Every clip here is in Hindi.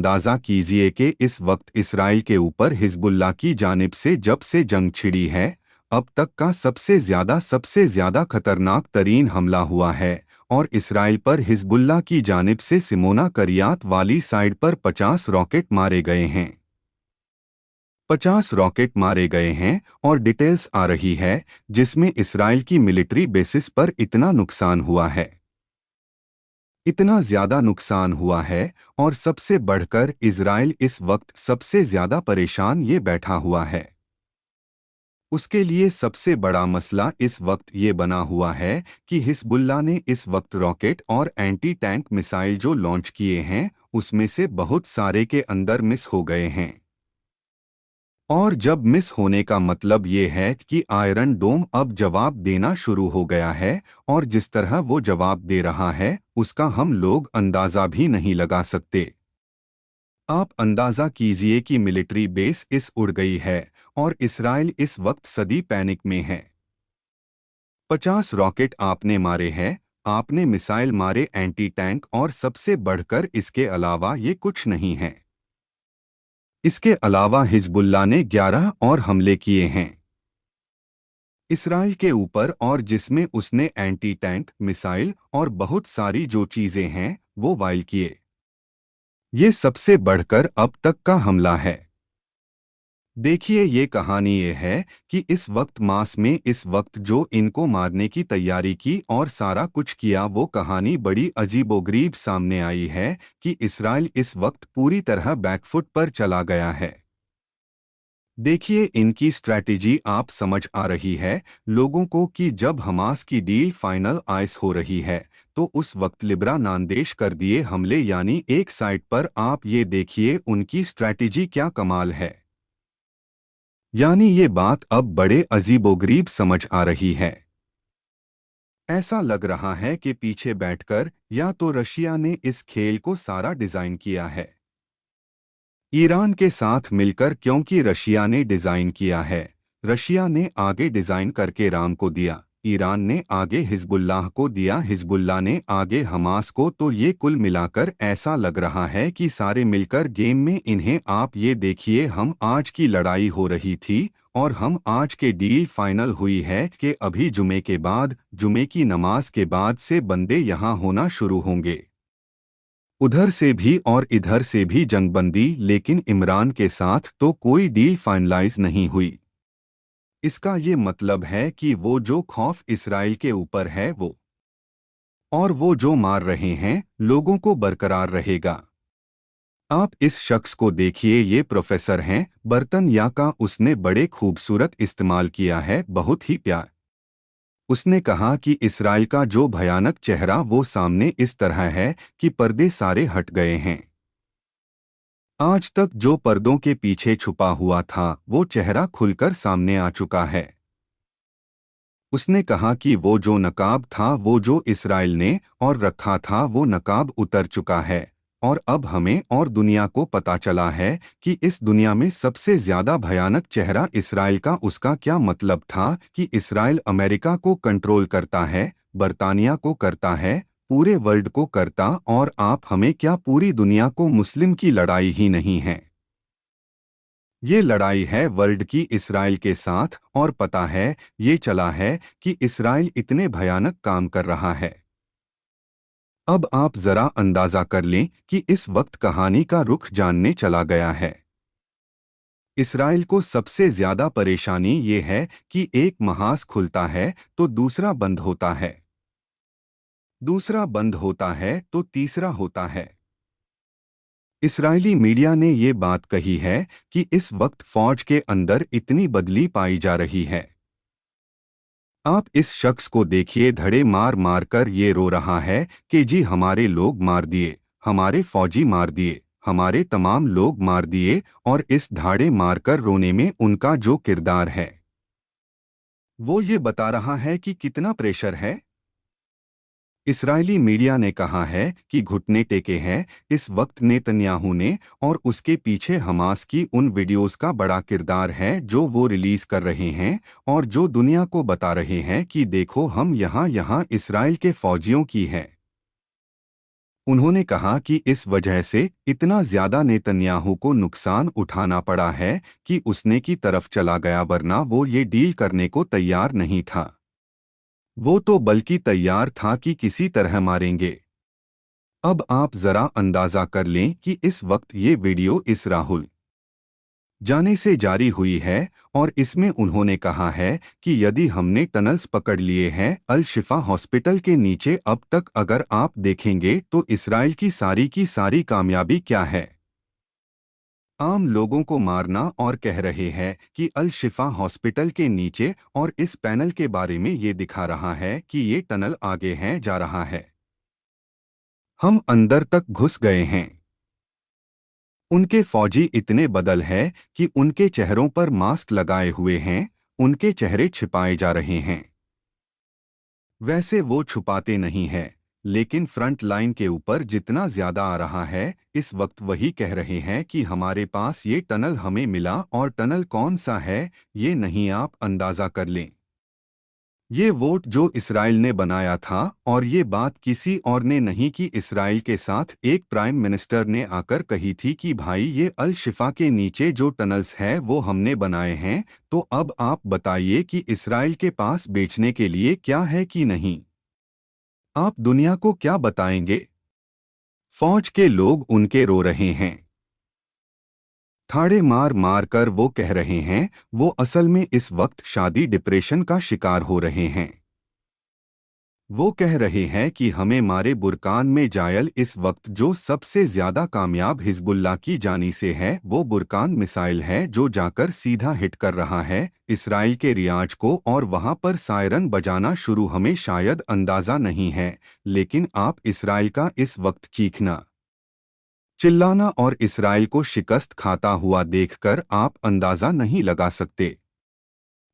अंदाज़ा कीजिए कि इस वक्त इसराइल के ऊपर हिजबुल्लाह की जानिब से जब से जंग छिड़ी है अब तक का सबसे ज़्यादा खतरनाक तरीन हमला हुआ है और इसराइल पर हिजबुल्लाह की जानिब से सिमोना करियात वाली साइड पर 50 रॉकेट मारे गए हैं। 50 रॉकेट मारे गए हैं और डिटेल्स आ रही है जिसमें इसराइल की मिलिट्री बेसिस पर इतना नुकसान हुआ है, इतना ज़्यादा नुकसान हुआ है और सबसे बढ़कर इजराइल इस वक्त सबसे ज़्यादा परेशान ये बैठा हुआ है। उसके लिए सबसे बड़ा मसला इस वक्त ये बना हुआ है कि हिजबुल्लाह ने इस वक्त रॉकेट और एंटी टैंक मिसाइल जो लॉन्च किए हैं उसमें से बहुत सारे के अंदर मिस हो गए हैं। और जब मिस होने का मतलब ये है कि आयरन डोम अब जवाब देना शुरू हो गया है और जिस तरह वो जवाब दे रहा है उसका हम लोग अंदाज़ा भी नहीं लगा सकते। आप अंदाज़ा कीजिए कि मिलिट्री बेस इस उड़ गई है और इसराइल इस वक्त सदी पैनिक में है। 50 रॉकेट आपने मारे हैं, आपने मिसाइल मारे एंटी टैंक और सबसे बढ़कर इसके अलावा ये कुछ नहीं है। इसके अलावा हिजबुल्लाह ने 11 और हमले किए हैं इसराइल के ऊपर और जिसमें उसने एंटी टैंक मिसाइल और बहुत सारी जो चीज़ें हैं वो वाइल किए। ये सबसे बढ़कर अब तक का हमला है। देखिए ये कहानी ये है कि इस वक्त मास में इस वक्त जो इनको मारने की तैयारी की और सारा कुछ किया वो कहानी बड़ी अजीबोगरीब सामने आई है कि इसराइल इस वक्त पूरी तरह बैकफुट पर चला गया है। देखिए इनकी स्ट्रैटेजी आप समझ आ रही है लोगों को कि जब हमास की डील फाइनल आइस हो रही है तो उस वक्त लिब्रा नांदेश कर दिए हमले, यानी एक साइड पर आप ये देखिए उनकी स्ट्रैटेजी क्या कमाल है। यानी ये बात अब बड़े अजीबोगरीब समझ आ रही है। ऐसा लग रहा है कि पीछे बैठकर या तो रशिया ने इस खेल को सारा डिजाइन किया है ईरान के साथ मिलकर, क्योंकि रशिया ने डिजाइन किया है, रशिया ने आगे डिजाइन करके ईरान को दिया, ईरान ने आगे हिजबुल्लाह को दिया, हिजबुल्लाह ने आगे हमास को। तो ये कुल मिलाकर ऐसा लग रहा है कि सारे मिलकर गेम में इन्हें आप ये देखिए हम आज की लड़ाई हो रही थी और हम आज के डील फाइनल हुई है कि अभी जुमे के बाद, जुमे की नमाज के बाद से बंदे यहाँ होना शुरू होंगे, उधर से भी और इधर से भी जंगबंदी, लेकिन इमरान के साथ तो कोई डील फाइनलाइज नहीं हुई। इसका ये मतलब है कि वो जो खौफ इसराइल के ऊपर है वो और वो जो मार रहे हैं लोगों को बरकरार रहेगा। आप इस शख्स को देखिए, ये प्रोफेसर हैं, बर्तन या का उसने बड़े खूबसूरत इस्तेमाल किया है, बहुत ही प्यार। उसने कहा कि इसराइल का जो भयानक चेहरा वो सामने इस तरह है कि पर्दे सारे हट गए हैं। आज तक जो पर्दों के पीछे छुपा हुआ था वो चेहरा खुलकर सामने आ चुका है। उसने कहा कि वो जो नकाब था वो जो इसराइल ने और रखा था वो नकाब उतर चुका है और अब हमें और दुनिया को पता चला है कि इस दुनिया में सबसे ज्यादा भयानक चेहरा इसराइल का। उसका क्या मतलब था कि इसराइल अमेरिका को कंट्रोल करता है, बरतानिया को करता है, पूरे वर्ल्ड को करता, और आप हमें क्या पूरी दुनिया को। मुस्लिम की लड़ाई ही नहीं है, ये लड़ाई है वर्ल्ड की इसराइल के साथ। और पता है ये चला है कि इसराइल इतने भयानक काम कर रहा है। अब आप जरा अंदाजा कर लें कि इस वक्त कहानी का रुख जानने चला गया है। इसराइल को सबसे ज्यादा परेशानी ये है कि एक महाज खुलता है तो दूसरा बंद होता है, दूसरा बंद होता है तो तीसरा होता है। इस्राएली मीडिया ने ये बात कही है कि इस वक्त फौज के अंदर इतनी बदली पाई जा रही है। आप इस शख्स को देखिए, धड़े मार मार कर ये रो रहा है कि जी हमारे लोग मार दिए, हमारे फौजी मार दिए, हमारे तमाम लोग मार दिए। और इस धाड़े मारकर रोने में उनका जो किरदार है वो ये बता रहा है कि कितना प्रेशर है। इस्राएली मीडिया ने कहा है कि घुटने टेके हैं इस वक्त नेतन्याहू ने, और उसके पीछे हमास की उन वीडियोस का बड़ा किरदार है जो वो रिलीज कर रहे हैं और जो दुनिया को बता रहे हैं कि देखो हम यहाँ यहाँ इसराइल के फौजियों की है। उन्होंने कहा कि इस वजह से इतना ज्यादा नेतन्याहू को नुकसान उठाना पड़ा है कि उसने की तरफ चला गया, वरना वो ये डील करने को तैयार नहीं था। वो तो बल्कि तैयार था कि किसी तरह मारेंगे। अब आप जरा अंदाजा कर लें कि इस वक्त ये वीडियो इस राहुल जाने से जारी हुई है और इसमें उन्होंने कहा है कि यदि हमने टनल्स पकड़ लिए हैं अल शिफा हॉस्पिटल के नीचे, अब तक अगर आप देखेंगे तो इस्राइल की सारी कामयाबी क्या है? आम लोगों को मारना और कह रहे हैं कि अल शिफा हॉस्पिटल के नीचे, और इस पैनल के बारे में ये दिखा रहा है कि ये टनल आगे हैं जा रहा है। हम अंदर तक घुस गए हैं। उनके फौजी इतने बदल है कि उनके चेहरों पर मास्क लगाए हुए हैं, उनके चेहरे छिपाए जा रहे हैं। वैसे वो छुपाते नहीं हैं, लेकिन फ्रंट लाइन के ऊपर जितना ज्यादा आ रहा है इस वक्त वही कह रहे हैं कि हमारे पास ये टनल हमें मिला, और टनल कौन सा है ये नहीं आप अंदाजा कर लें। ये वोट जो इसराइल ने बनाया था, और ये बात किसी और ने नहीं की, इसराइल के साथ एक प्राइम मिनिस्टर ने आकर कही थी कि भाई ये अल शिफा के नीचे जो टनल्स है वो हमने बनाए हैं। तो अब आप बताइए कि इसराइल के पास बेचने के लिए क्या है कि नहीं? आप दुनिया को क्या बताएंगे? फौज के लोग उनके रो रहे हैं। थाड़े मार मार कर वो कह रहे हैं वो असल में इस वक्त शादी डिप्रेशन का शिकार हो रहे हैं। वो कह रहे हैं कि हमें मारे। बुरकान में जायल इस वक्त जो सबसे ज्यादा कामयाब हिजबुल्लाह की जानी से है वो बुरकान मिसाइल है जो जाकर सीधा हिट कर रहा है इसराइल के रियाज को, और वहां पर सायरन बजाना शुरू। हमें शायद अंदाजा नहीं है, लेकिन आप इसराइल का इस वक्त चीखना चिल्लाना और इसराइल को शिकस्त खाता हुआ देखकर आप अंदाजा नहीं लगा सकते।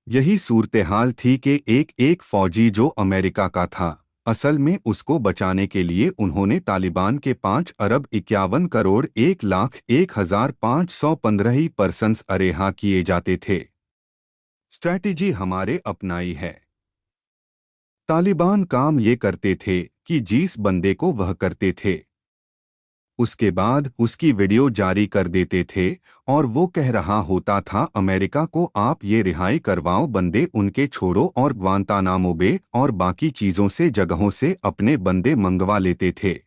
यही सूरत-ए-हाल थी कि एक एक फौजी जो अमेरिका का था, असल में उसको बचाने के लिए उन्होंने तालिबान के 5 अरब 51 करोड़ 1,01,515 ही पर्सन्स अरेहा किए जाते थे। स्ट्रैटेजी हमारे अपनाई है। तालिबान काम ये करते थे कि जिस बंदे को वह करते थे उसके बाद उसकी वीडियो जारी कर देते थे, और वो कह रहा होता था अमेरिका को आप ये रिहाई करवाओ, बंदे उनके छोड़ो, और ग्वांतानामो बे और बाकी चीज़ों से जगहों से अपने बंदे मंगवा लेते थे।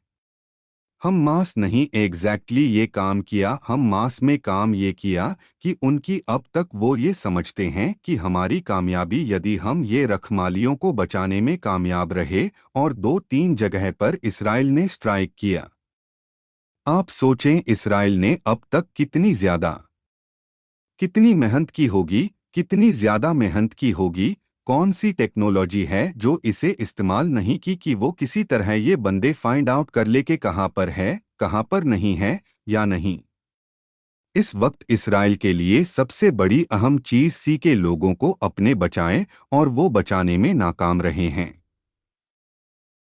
हम मास नहीं एग्जैक्टली ये काम किया, हम मास में काम ये किया कि उनकी अब तक वो ये समझते हैं कि हमारी कामयाबी यदि हम ये रखमालियों को बचाने में कामयाब रहे, और 2-3 जगह पर इसराइल ने स्ट्राइक किया। आप सोचें इसराइल ने अब तक कितनी मेहनत की होगी, कितनी ज्यादा मेहनत की होगी। कौन सी टेक्नोलॉजी है जो इसे इस्तेमाल नहीं की कि वो किसी तरह ये बंदे फाइंड आउट कर ले के कहाँ पर है, कहाँ पर नहीं है या नहीं। इस वक्त इसराइल के लिए सबसे बड़ी अहम चीज सी के लोगों को अपने बचाएं, और वो बचाने में नाकाम रहे हैं।